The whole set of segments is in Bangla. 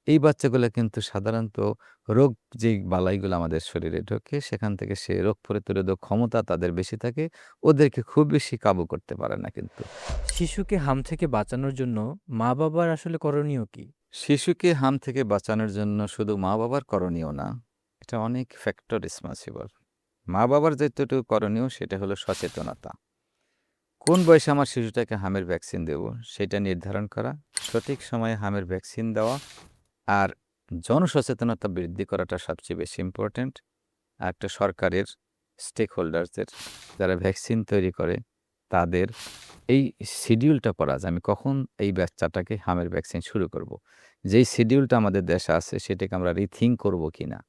এই বাচ্চাগুলা কিন্তু সাধারণত রোগ যেই বালাইগুলো আমাদের শরীরে ঢোকে, সেখান থেকে সে রোগ প্রতিরোধক ক্ষমতা তাদের বেশি থাকে। ওদেরকে খুব বেশি কাবু করতে পারে না কিন্তু। শিশুকে হাম থেকে বাঁচানোর জন্য মা-বাবার আসলে করণীয় কি? শিশুকে হাম থেকে বাঁচানোর জন্য শুধু মা-বাবার করণীয় না, এটা অনেক ফ্যাক্টর রেসপন্সিবল। মা-বাবার যতটুকু করণীয় সেটা হলো সচেতনতা। কোন বয়সে আমার শিশুটাকে হামের ভ্যাকসিন দেব সেটা নির্ধারণ করা, সঠিক সময়ে হামের ভ্যাকসিন দেওয়া আর জনসচেতনতা বৃদ্ধি করাটা সবচেয়ে বেশি ইম্পোর্টেন্ট। আরেকটা সরকারের স্টেক হোল্ডার্সদের যারা ভ্যাকসিন তৈরি করে তাদের এই শিডিউলটা করা যে আমি কখন এই বাচ্চাটাকে হামের ভ্যাকসিন শুরু করব। যেই শিডিউলটা আমাদের দেশে আছে সেটাকে আমরা রিথিঙ্ক করব কিনা?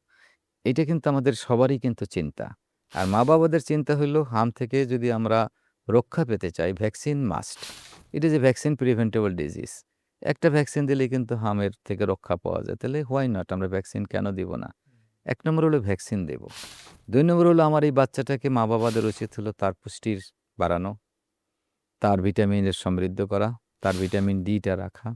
এটা কিন্তু আমাদের সবারই কিন্তু চিন্তা। আর মা-বাবাদের চিন্তা হইলো হাম থেকে যদি আমরা রক্ষা পেতে চাই ভ্যাকসিন মাস্ট। ইট ইস এ ভ্যাকসিন প্রিভেন্টেবল ডিজিজ। একটা ভ্যাকসিন দিলেই কিন্তু হামের থেকে রক্ষা পাওয়া যায়। তাহলে হোয়াই নট আমরা ভ্যাকসিন কেন দিব না? ১ নম্বর হলো ভ্যাকসিন দেব। ২ নম্বর হলো আমার এই বাচ্চাটাকে মা-বাবাদের উচিত হলো তার পুষ্টির বাড়ানো, তার ভিটামিনের সমৃদ্ধ করা, তার ভিটামিন ডি টা রাখা,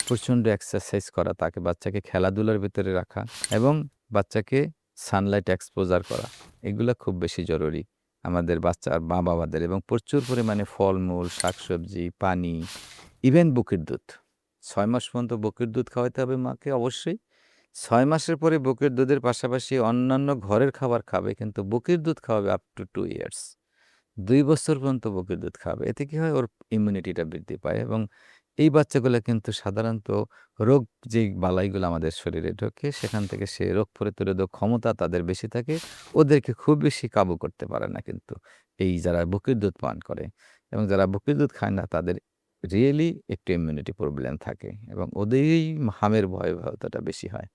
প্রচণ্ড এক্সারসাইজ করা, তাকে বাচ্চাকে খেলাধুলার ভেতরে রাখা এবং বাচ্চাকে সানলাইট এক্সপোজার করা। এগুলা খুব বেশি জরুরি আমাদের বাচ্চার মা-বাবাদের এবং প্রচুর পরিমাণে ফলমূল, শাকসবজি, পানি, ইভেন বুকের দুধ। ৬ মাস পর্যন্ত বুকের দুধ খাওয়াতে হবে মাকে অবশ্যই। ৬ মাসের পরে বুকের দুধের পাশাপাশি অন্যান্য ঘরের খাবার খাবে কিন্তু বুকের দুধ খাওয়াবে আপ টু 2 ইয়ার্স। ২ বছর পর্যন্ত বুকের দুধ খাওয়াবে। এতে কি হয়? ওর ইমিউনিটিটা বৃদ্ধি পায় এবং এই বাচ্চাগুলা কিন্তু সাধারণত রোগ যেই বালাইগুলো আমাদের শরীরে ঢোকে, সেখান থেকে সে রোগ প্রতিরোধক ক্ষমতা তাদের বেশি থাকে। ওদেরকে খুব বেশি কাবু করতে পারে না কিন্তু। এই যারা বুকের দুধ পান করে এবং যারা বুকের দুধ খায় না তাদের রিয়েলি একটু ইমিউনিটি প্রবলেম থাকে এবং ওদেরই হামের ভয়াবহতাটা বেশি হয়।